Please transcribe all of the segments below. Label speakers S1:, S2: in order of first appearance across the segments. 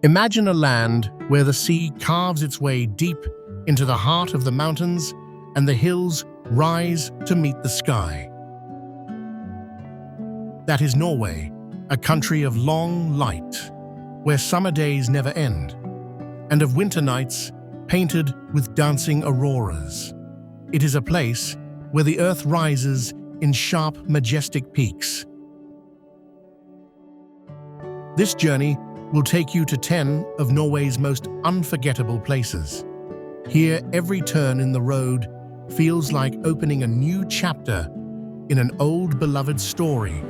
S1: Imagine a land where the sea carves its way deep into the heart of the mountains and the hills rise to meet the sky. That is Norway, a country of long light, where summer days never end, and of winter nights painted with dancing auroras. It is a place where the earth rises in sharp, majestic peaks. This journey will take you to 10 of Norway's most unforgettable places. Here, every turn in the road feels like opening a new chapter in an old beloved story.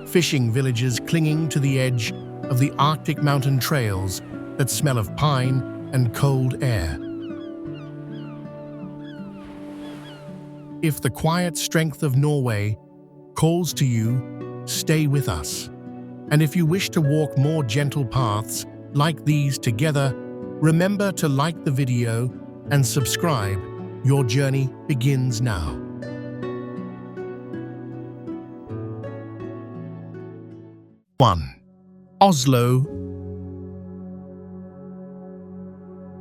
S1: Fishing villages clinging to the edge of the Arctic mountain trails that smell of pine and cold air. If the quiet strength of Norway calls to you, stay with us. And if you wish to walk more gentle paths like these together, remember to like the video and subscribe. Your journey begins now. 1. Oslo.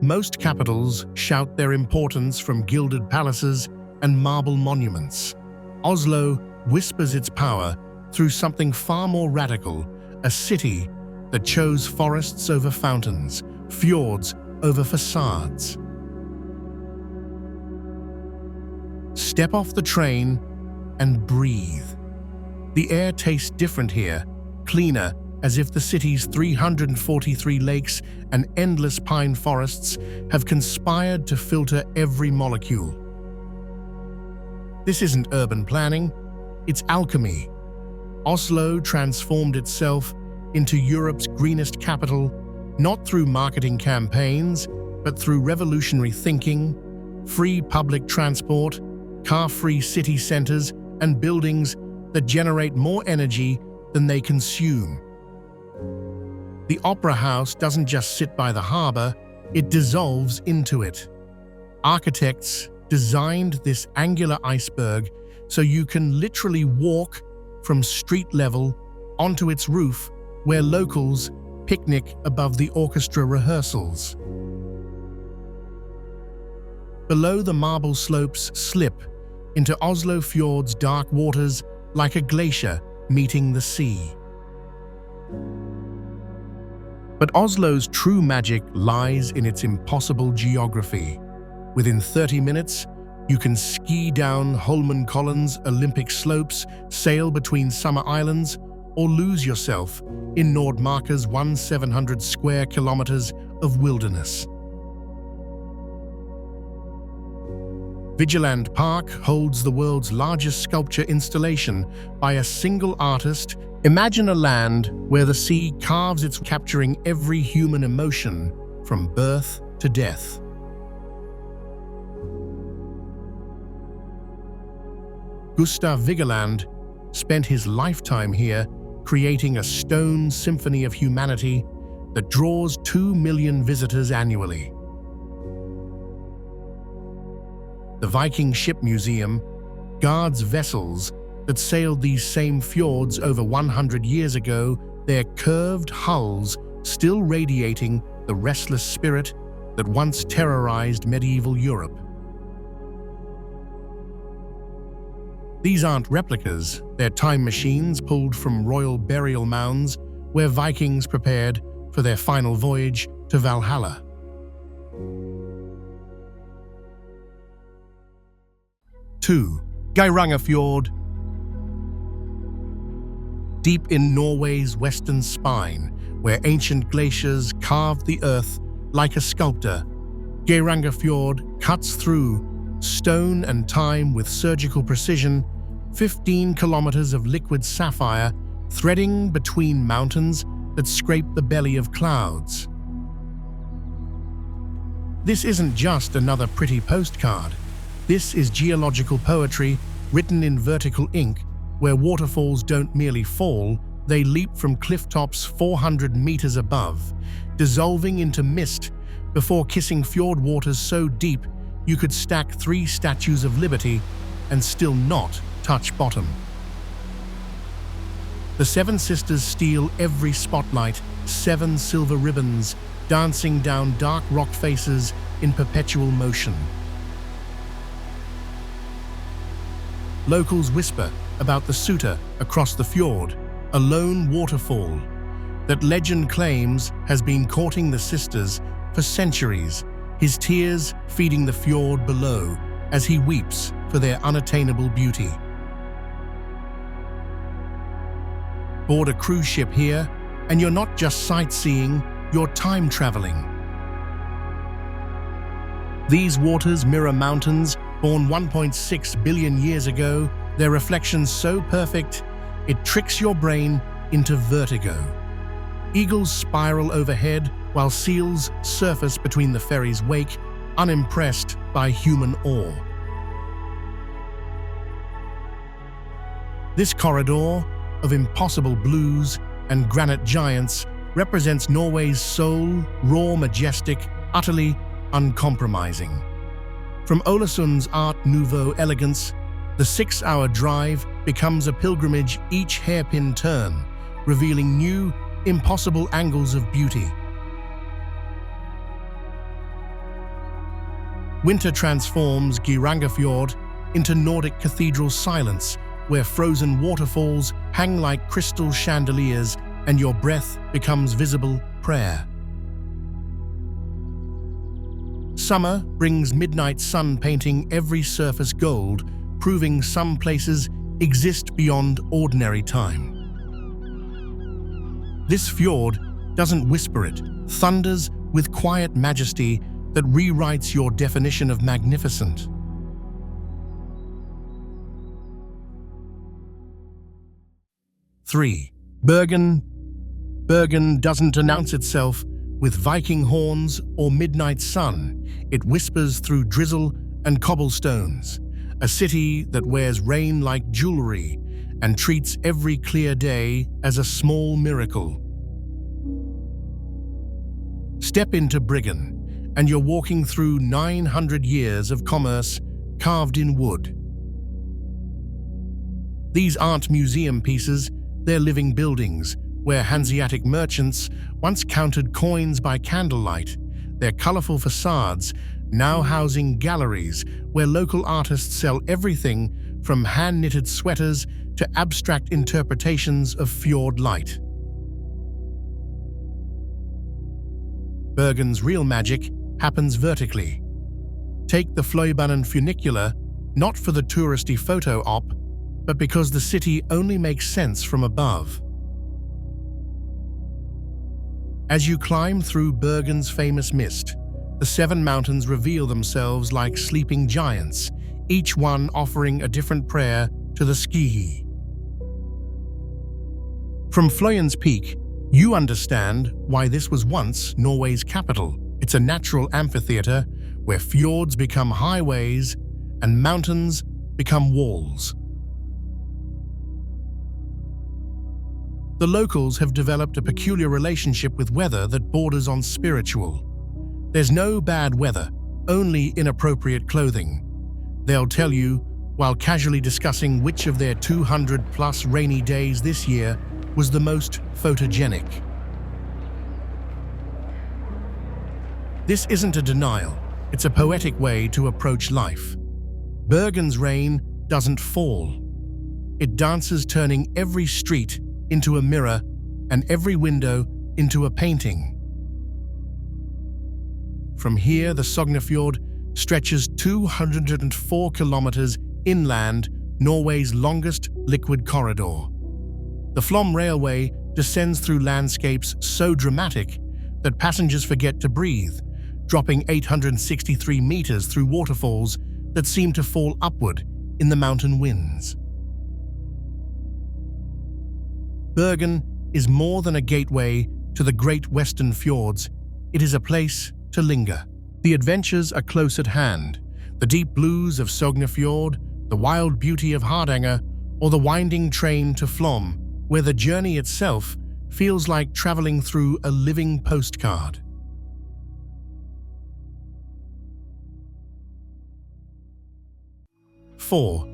S1: Most capitals shout their importance from gilded palaces and marble monuments. Oslo whispers its power through something far more radical, a city that chose forests over fountains, fjords over facades. Step off the train and breathe. The air tastes different here, cleaner, as if the city's 343 lakes and endless pine forests have conspired to filter every molecule. This isn't urban planning, it's alchemy. Oslo transformed itself into Europe's greenest capital, not through marketing campaigns, but through revolutionary thinking, free public transport, car-free city centers, and buildings that generate more energy than they consume. The Opera House doesn't just sit by the harbor, it dissolves into it. Architects designed this angular iceberg so you can literally walk from street level onto its roof, where locals picnic above the orchestra rehearsals. Below, the marble slopes slip into Oslo Fjord's dark waters like a glacier meeting the sea. But Oslo's true magic lies in its impossible geography. Within 30 minutes, you can ski down Holmenkollen's Olympic slopes, sail between summer islands, or lose yourself in Nordmarka's 1,700 square kilometers of wilderness. Vigeland Park holds the world's largest sculpture installation by a single artist. Imagine a land where the sea carves its, capturing every human emotion from birth to death. Gustav Vigeland spent his lifetime here, creating a stone symphony of humanity that draws 2 million visitors annually. The Viking Ship Museum guards vessels that sailed these same fjords over 100 years ago, their curved hulls still radiating the restless spirit that once terrorized medieval Europe. These aren't replicas, they're time machines pulled from royal burial mounds where Vikings prepared for their final voyage to Valhalla. Two, Geirangerfjord. Deep in Norway's western spine, where ancient glaciers carved the earth like a sculptor, Geirangerfjord cuts through stone and time with surgical precision, 15 kilometers of liquid sapphire threading between mountains that scrape the belly of clouds. This isn't just another pretty postcard. This is geological poetry written in vertical ink, where waterfalls don't merely fall, they leap from cliff tops 400 meters above, dissolving into mist before kissing fjord waters so deep you could stack 3 statues of liberty and still not touch bottom. The Seven Sisters steal every spotlight, 7 silver ribbons dancing down dark rock faces in perpetual motion. Locals whisper about the Suter across the fjord, a lone waterfall that legend claims has been courting the sisters for centuries, his tears feeding the fjord below as he weeps for their unattainable beauty. Board a cruise ship here, and you're not just sightseeing, you're time traveling. These waters mirror mountains born 1.6 billion years ago, their reflections so perfect, it tricks your brain into vertigo. Eagles spiral overhead while seals surface between the ferry's wake, unimpressed by human awe. This corridor of impossible blues and granite giants represents Norway's soul, raw, majestic, utterly uncompromising. From Ålesund's Art Nouveau elegance, the 6-hour drive becomes a pilgrimage, each hairpin turn, revealing new, impossible angles of beauty. Winter transforms Geirangerfjord into Nordic cathedral silence, where frozen waterfalls hang like crystal chandeliers and your breath becomes visible prayer. Summer brings midnight sun painting every surface gold, proving some places exist beyond ordinary time. This fjord doesn't whisper, it thunders with quiet majesty that rewrites your definition of magnificent. Three, Bergen. Bergen doesn't announce itself with Viking horns or midnight sun. It whispers through drizzle and cobblestones, a city that wears rain like jewelry and treats every clear day as a small miracle. Step into Bergen, and you're walking through 900 years of commerce carved in wood. These aren't museum pieces, they're living buildings where Hanseatic merchants once counted coins by candlelight. Their colorful facades now housing galleries where local artists sell everything from hand-knitted sweaters to abstract interpretations of fjord light. Bergen's real magic happens vertically. Take the Lofoten funicular, not for the touristy photo op, but because the city only makes sense from above. As you climb through Bergen's famous mist, the 7 mountains reveal themselves like sleeping giants, each one offering a different prayer to the ski. From Fløyen's Peak, you understand why this was once Norway's capital. It's a natural amphitheater where fjords become highways and mountains become walls. The locals have developed a peculiar relationship with weather that borders on spiritual. There's no bad weather, only inappropriate clothing. They'll tell you while casually discussing which of their 200-plus rainy days this year was the most photogenic. This isn't a denial, it's a poetic way to approach life. Bergen's rain doesn't fall. It dances, turning every street into a mirror and every window into a painting. From here, the Sognefjord stretches 204 kilometers inland, Norway's longest liquid corridor. The Flom Railway descends through landscapes so dramatic that passengers forget to breathe, dropping 863 meters through waterfalls that seem to fall upward in the mountain winds. Bergen is more than a gateway to the great western fjords. It is a place to linger. The adventures are close at hand. The deep blues of Sognefjord, the wild beauty of Hardanger, or the winding train to Flom, where the journey itself feels like traveling through a living postcard. Four,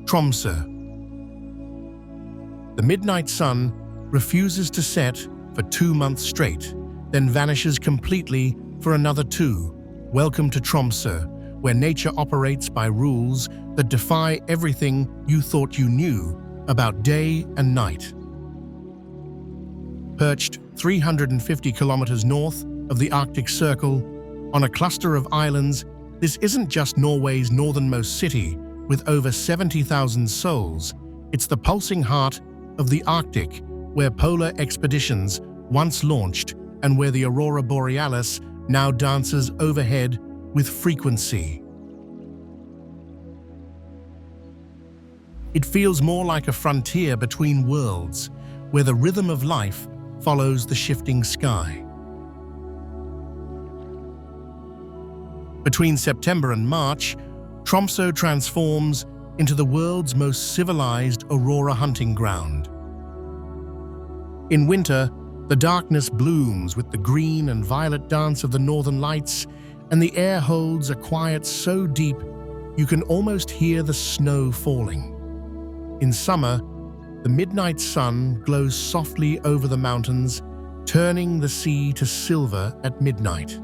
S1: Tromsø. The midnight sun refuses to set for 2 months straight, then vanishes completely for another 2. Welcome to Tromsø, where nature operates by rules that defy everything you thought you knew about day and night. Perched 350 kilometers north of the Arctic Circle, on a cluster of islands, this isn't just Norway's northernmost city with over 70,000 souls. It's the pulsing heart of the Arctic, where polar expeditions once launched and where the aurora borealis now dances overhead with frequency. It feels more like a frontier between worlds, where the rhythm of life follows the shifting sky. Between September and March, Tromsø transforms into the world's most civilized aurora hunting ground. In winter, the darkness blooms with the green and violet dance of the northern lights, and the air holds a quiet so deep you can almost hear the snow falling. In summer, the midnight sun glows softly over the mountains, turning the sea to silver at midnight.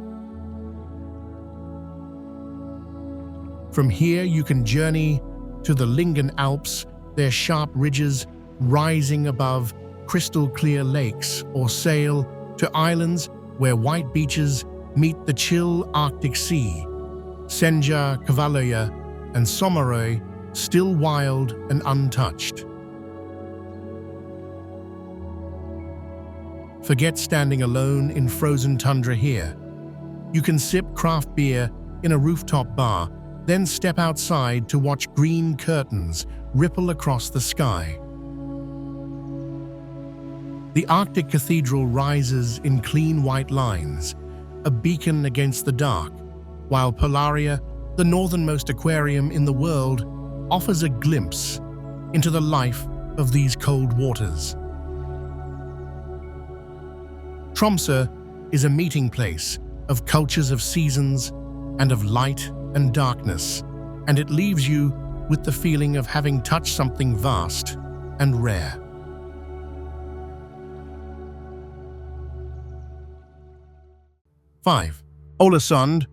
S1: From here you can journey to the Lyngen Alps, their sharp ridges rising above crystal-clear lakes, or sail to islands where white beaches meet the chill Arctic Sea. Senja, Kvaløya, and Sommerøy, still wild and untouched. Forget standing alone in frozen tundra here. You can sip craft beer in a rooftop bar, then step outside to watch green curtains ripple across the sky. The Arctic Cathedral rises in clean white lines, a beacon against the dark, while Polaria, the northernmost aquarium in the world, offers a glimpse into the life of these cold waters. Tromsø is a meeting place of cultures of seasons and of light and darkness, and it leaves you with the feeling of having touched something vast and rare. Five. Ålesund.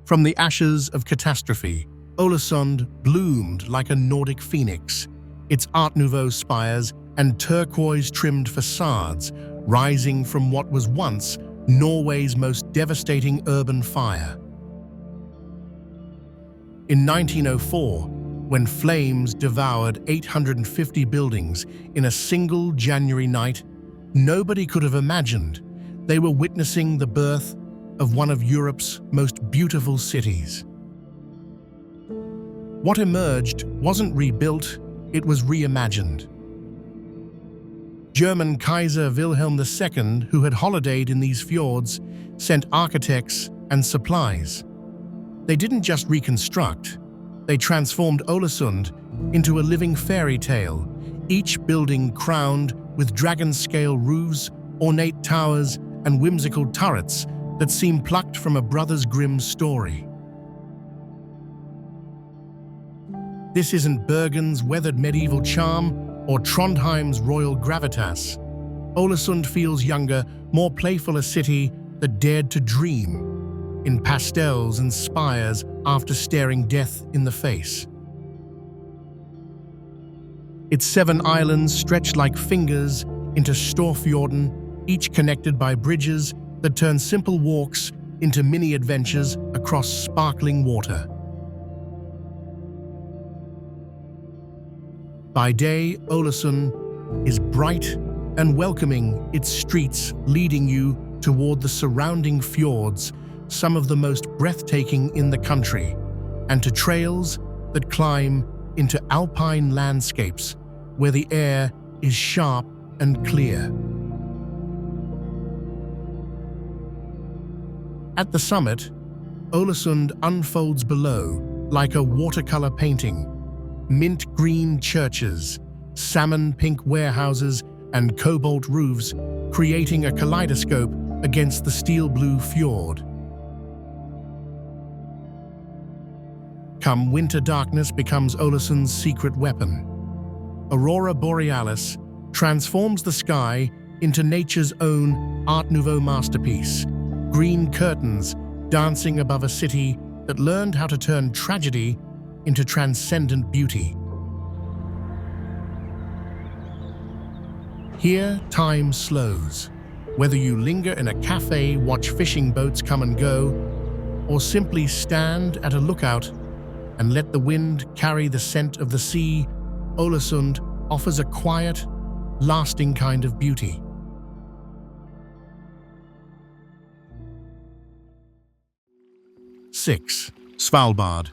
S1: From the ashes of catastrophe, Ålesund bloomed like a Nordic phoenix, its Art Nouveau spires and turquoise-trimmed facades rising from what was once Norway's most devastating urban fire. In 1904, when flames devoured 850 buildings in a single January night, nobody could have imagined they were witnessing the birth of one of Europe's most beautiful cities. What emerged wasn't rebuilt, it was reimagined. German Kaiser Wilhelm II, who had holidayed in these fjords, sent architects and supplies. They didn't just reconstruct, they transformed Ålesund into a living fairy tale, each building crowned with dragon-scale roofs, ornate towers, and whimsical turrets that seem plucked from a Brothers Grimm story. This isn't Bergen's weathered medieval charm or Trondheim's royal gravitas. Ålesund feels younger, more playful, a city that dared to dream in pastels and spires after staring death in the face. Its 7 islands stretch like fingers into Storfjorden, each connected by bridges that turn simple walks into mini adventures across sparkling water. By day, Ålesund is bright and welcoming, its streets leading you toward the surrounding fjords, some of the most breathtaking in the country, and to trails that climb into alpine landscapes where the air is sharp and clear. At the summit, Ålesund unfolds below like a watercolor painting. Mint green churches, salmon pink warehouses, and cobalt roofs, creating a kaleidoscope against the steel blue fjord. Come winter, darkness becomes Ålesund's secret weapon. Aurora borealis, transforms the sky into nature's own Art Nouveau masterpiece. Green curtains dancing above a city that learned how to turn tragedy into transcendent beauty. Here, time slows. Whether you linger in a cafe, watch fishing boats come and go, or simply stand at a lookout and let the wind carry the scent of the sea, Ålesund offers a quiet, lasting kind of beauty. Six, Svalbard.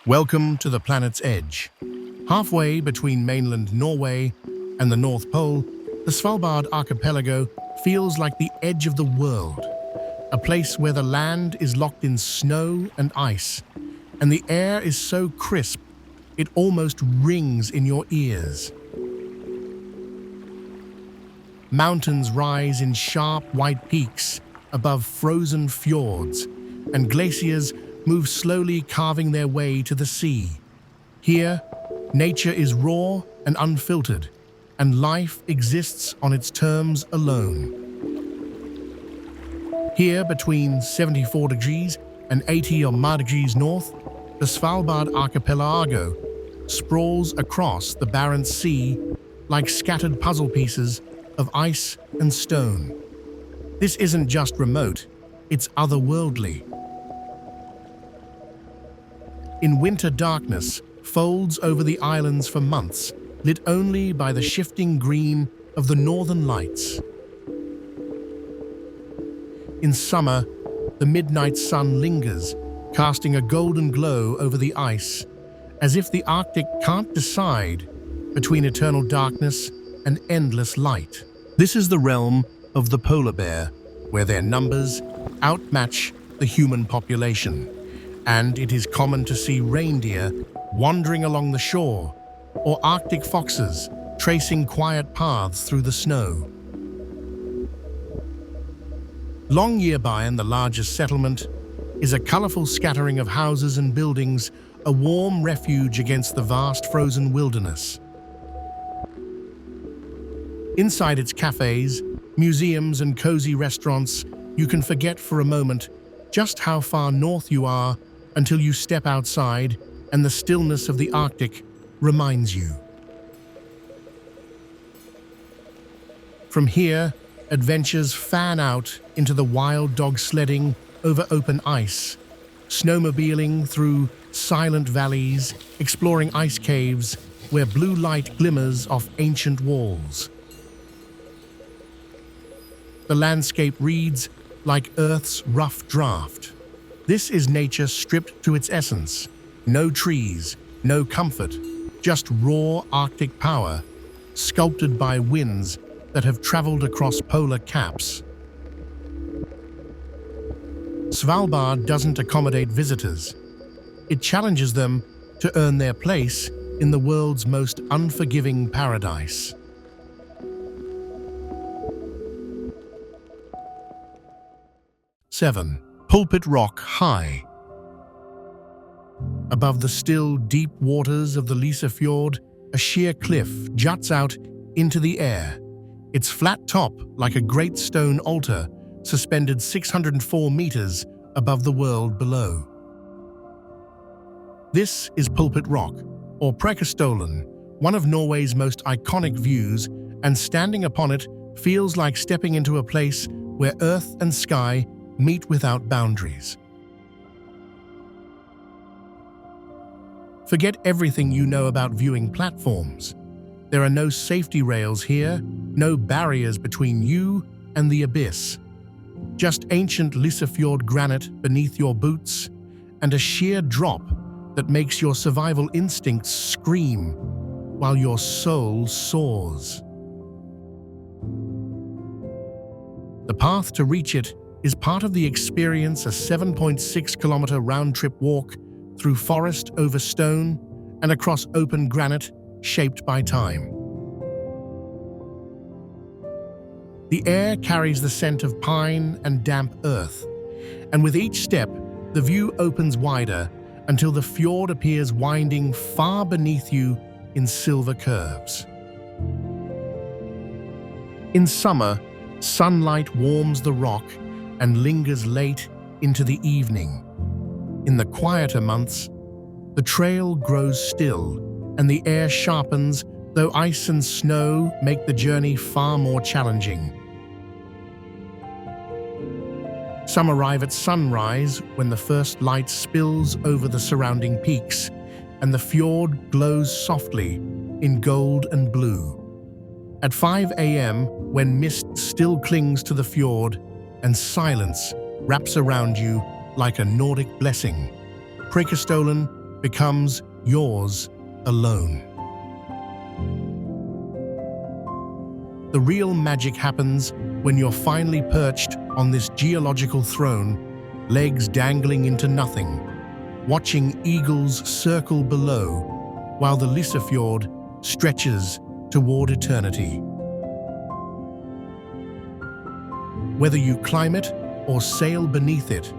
S1: Welcome to the planet's edge. Halfway between mainland Norway and the North Pole, the Svalbard archipelago feels like the edge of the world, a place where the land is locked in snow and ice, and the air is so crisp it almost rings in your ears. Mountains rise in sharp white peaks above frozen fjords, and glaciers move slowly, carving their way to the sea. Here, nature is raw and unfiltered, and life exists on its terms alone. Here, between 74 degrees and 80 or more degrees north, the Svalbard archipelago sprawls across the Barents Sea like scattered puzzle pieces of ice and stone. This isn't just remote, it's otherworldly. In winter, darkness folds over the islands for months, lit only by the shifting green of the northern lights. In summer, the midnight sun lingers, casting a golden glow over the ice, as if the Arctic can't decide between eternal darkness and endless light. This is the realm of the polar bear, where their numbers outmatch the human population, and it is common to see reindeer wandering along the shore, or Arctic foxes tracing quiet paths through the snow. Longyearbyen, the largest settlement, is a colorful scattering of houses and buildings, a warm refuge against the vast frozen wilderness. Inside its cafes, museums, and cozy restaurants, you can forget for a moment just how far north you are until you step outside and the stillness of the Arctic reminds you. From here, adventures fan out into the wild dog sledding over open ice, snowmobiling through silent valleys, exploring ice caves where blue light glimmers off ancient walls. The landscape reads like Earth's rough draft. This is nature stripped to its essence. No trees, no comfort, just raw Arctic power, sculpted by winds that have traveled across polar caps. Svalbard doesn't accommodate visitors. It challenges them to earn their place in the world's most unforgiving paradise. Seven, Pulpit Rock High. Above the still, deep waters of the Geirangerfjord, a sheer cliff juts out into the air, its flat top like a great stone altar suspended 604 meters above the world below. This is Pulpit Rock, or Preikestolen, one of Norway's most iconic views, and standing upon it feels like stepping into a place where earth and sky meet without boundaries. Forget everything you know about viewing platforms. There are no safety rails here, no barriers between you and the abyss. Just ancient Geirangerfjord granite beneath your boots, and a sheer drop that makes your survival instincts scream while your soul soars. The path to reach it is part of the experience, a 7.6-kilometer round-trip walk through forest over stone and across open granite shaped by time. The air carries the scent of pine and damp earth, and with each step, the view opens wider until the fjord appears winding far beneath you in silver curves. In summer, sunlight warms the rock and lingers late into the evening. In the quieter months, the trail grows still and the air sharpens, though ice and snow make the journey far more challenging. Some arrive at sunrise when the first light spills over the surrounding peaks and the fjord glows softly in gold and blue. At 5 a.m., when mist still clings to the fjord and silence wraps around you like a Nordic blessing, Preikestolen becomes yours alone. The real magic happens when you're finally perched on this geological throne, legs dangling into nothing, watching eagles circle below while the Lysefjord stretches toward eternity. Whether you climb it or sail beneath it,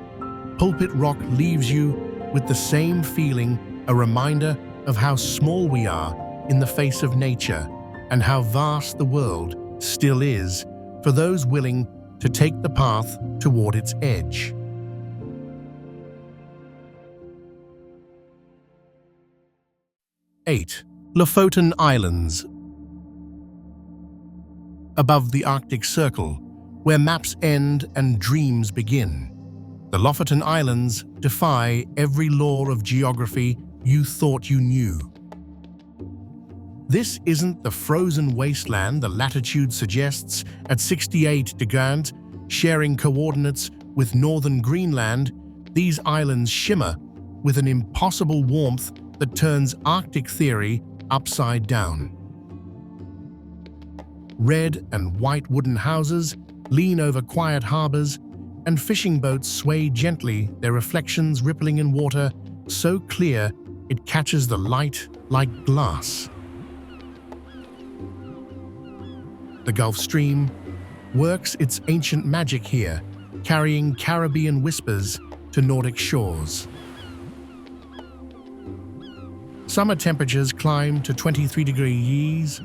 S1: Pulpit Rock leaves you with the same feeling, a reminder of how small we are in the face of nature and how vast the world still is for those willing to take the path toward its edge. Eight, Lofoten Islands. Above the Arctic Circle, where maps end and dreams begin, the Lofoten Islands defy every law of geography you thought you knew. This isn't the frozen wasteland the latitude suggests at 68 degrees, sharing coordinates with northern Greenland. These islands shimmer with an impossible warmth that turns Arctic theory upside down. Red and white wooden houses lean over quiet harbors, and fishing boats sway gently, their reflections rippling in water so clear it catches the light like glass. The Gulf Stream works its ancient magic here, carrying Caribbean whispers to Nordic shores. Summer temperatures climb to 23 degrees,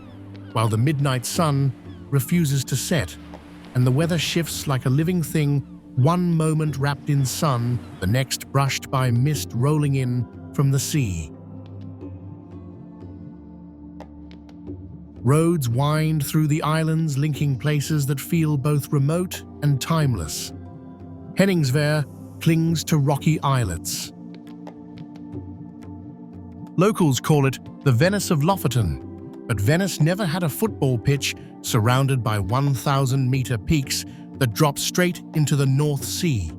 S1: while the midnight sun refuses to set, and the weather shifts like a living thing, one moment wrapped in sun, the next brushed by mist rolling in from the sea. Roads wind through the islands, linking places that feel both remote and timeless. Henningsvær clings to rocky islets. Locals call it the Venice of Lofoten, but Venice never had a football pitch surrounded by 1,000-meter peaks that drop straight into the North Sea.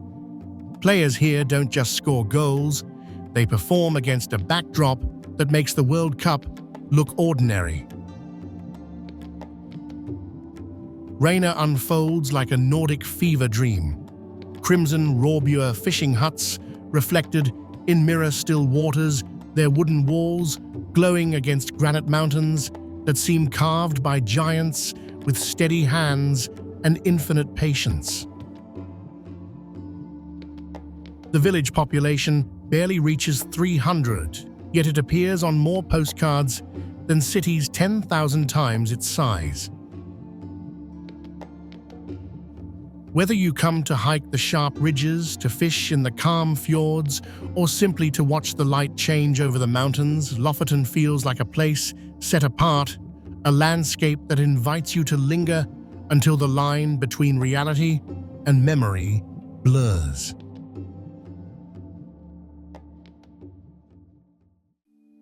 S1: Players here don't just score goals, they perform against a backdrop that makes the World Cup look ordinary. Rainer unfolds like a Nordic fever dream. Crimson Råbur fishing huts reflected in mirror-still waters, their wooden walls glowing against granite mountains that seem carved by giants with steady hands and infinite patience. The village population barely reaches 300, yet it appears on more postcards than cities 10,000 times its size. Whether you come to hike the sharp ridges, to fish in the calm fjords, or simply to watch the light change over the mountains, Lofoten feels like a place set apart, a landscape that invites you to linger until the line between reality and memory blurs.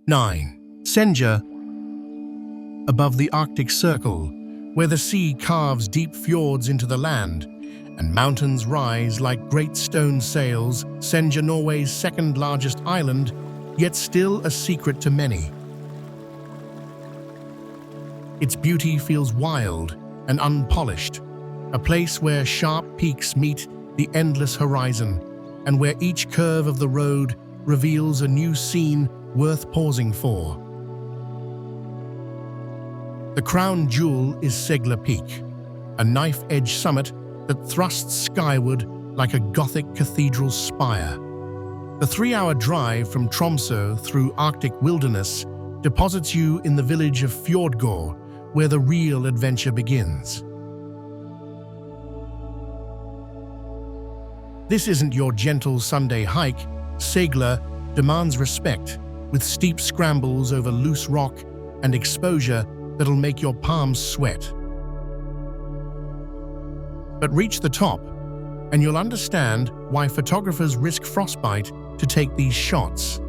S1: 9. Senja. Above the Arctic Circle, where the sea carves deep fjords into the land, and mountains rise like great stone sails, Senja, Norway's second-largest island, yet still a secret to many. Its beauty feels wild and unpolished, a place where sharp peaks meet the endless horizon, and where each curve of the road reveals a new scene worth pausing for. The crown jewel is Segla Peak, a knife-edge summit that thrusts skyward like a Gothic cathedral spire. The 3-hour drive from Tromsø through Arctic wilderness deposits you in the village of Fjordgård, where the real adventure begins. This isn't your gentle Sunday hike. Segler demands respect, with steep scrambles over loose rock and exposure that'll make your palms sweat. But reach the top, and you'll understand why photographers risk frostbite to take these shots.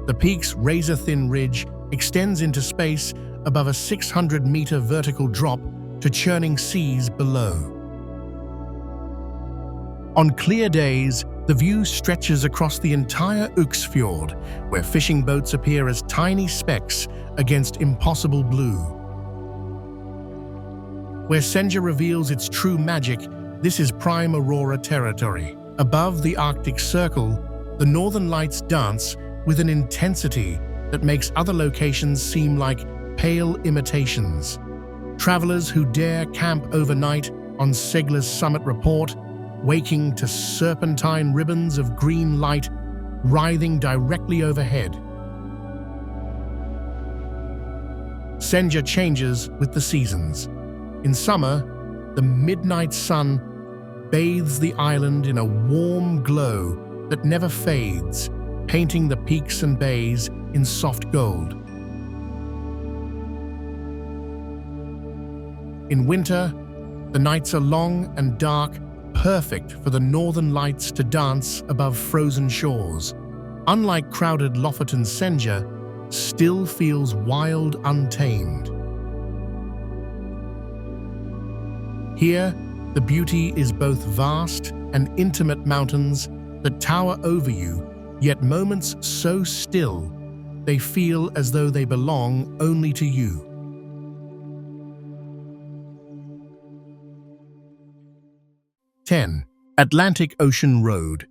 S1: The peak's razor-thin ridge extends into space above a 600-meter vertical drop to churning seas below. On clear days, the view stretches across the entire Geirangerfjord, where fishing boats appear as tiny specks against impossible blue. Where Senja reveals its true magic, this is prime aurora territory. Above the Arctic Circle, the northern lights dance with an intensity that makes other locations seem like pale imitations. Travelers who dare camp overnight on Segler's summit report, waking to serpentine ribbons of green light writhing directly overhead. Senja changes with the seasons. In summer, the midnight sun bathes the island in a warm glow that never fades, painting the peaks and bays in soft gold. In winter, the nights are long and dark, perfect for the northern lights to dance above frozen shores. Unlike crowded Lofoten, Senja still feels wild, untamed. Here, the beauty is both vast and intimate mountains that tower over you, yet moments so still, they feel as though they belong only to you. Atlantic Ocean Road.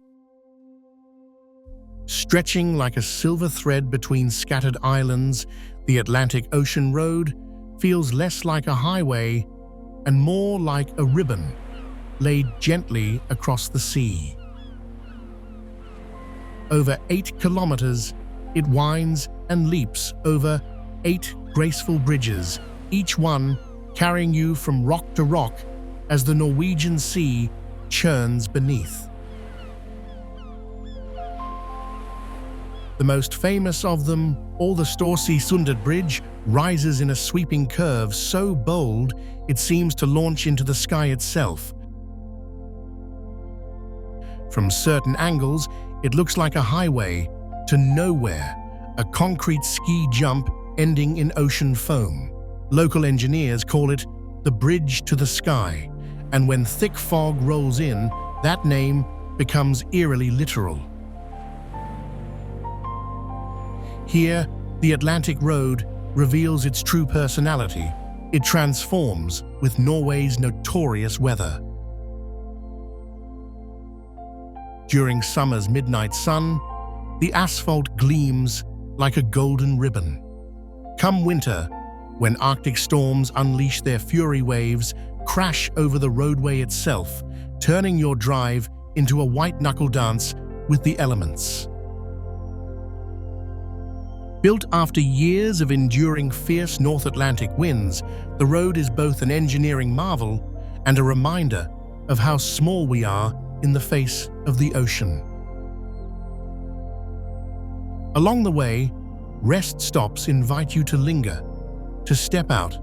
S1: Stretching like a silver thread between scattered islands, the Atlantic Ocean Road feels less like a highway and more like a ribbon laid gently across the sea. Over 8 kilometers, it winds and leaps over 8 graceful bridges, each one carrying you from rock to rock as the Norwegian Sea churns beneath. The most famous of them, the Storsunded Bridge, rises in a sweeping curve so bold it seems to launch into the sky itself. From certain angles, it looks like a highway to nowhere, a concrete ski jump ending in ocean foam. Local engineers call it the bridge to the sky, and when thick fog rolls in, that name becomes eerily literal. Here, the Atlantic Road reveals its true personality. It transforms with Norway's notorious weather. During summer's midnight sun, the asphalt gleams like a golden ribbon. Come winter, when Arctic storms unleash their fury waves, crash over the roadway itself, turning your drive into a white-knuckle dance with the elements. Built after years of enduring fierce North Atlantic winds, the road is both an engineering marvel and a reminder of how small we are in the face of the ocean. Along the way, rest stops invite you to linger, to step out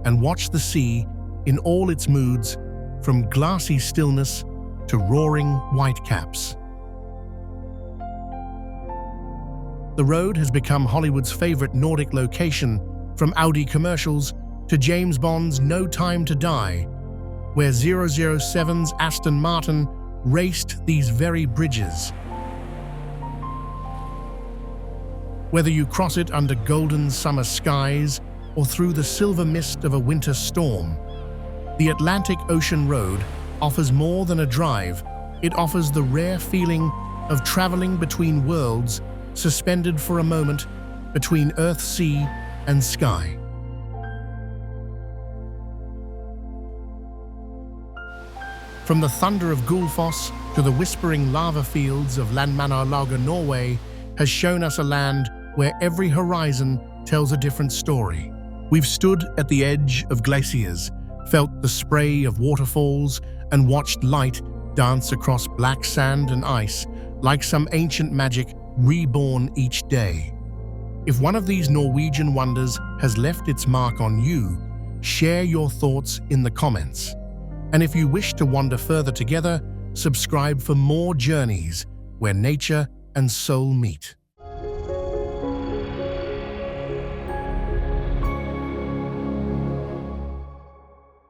S1: and watch the sea in all its moods, from glassy stillness to roaring whitecaps. The road has become Hollywood's favorite Nordic location, from Audi commercials to James Bond's No Time to Die, where 007's Aston Martin raced these very bridges. Whether you cross it under golden summer skies or through the silver mist of a winter storm, the Atlantic Ocean Road offers more than a drive. It offers the rare feeling of traveling between worlds, suspended for a moment between earth, sea, and sky. From the thunder of Gullfoss to the whispering lava fields of Landmannalager, Norway, has shown us a land where every horizon tells a different story. We've stood at the edge of glaciers, felt the spray of waterfalls, and watched light dance across black sand and ice like some ancient magic reborn each day. If one of these Norwegian wonders has left its mark on you, share your thoughts in the comments. And if you wish to wander further together, subscribe for more journeys where nature and soul meet.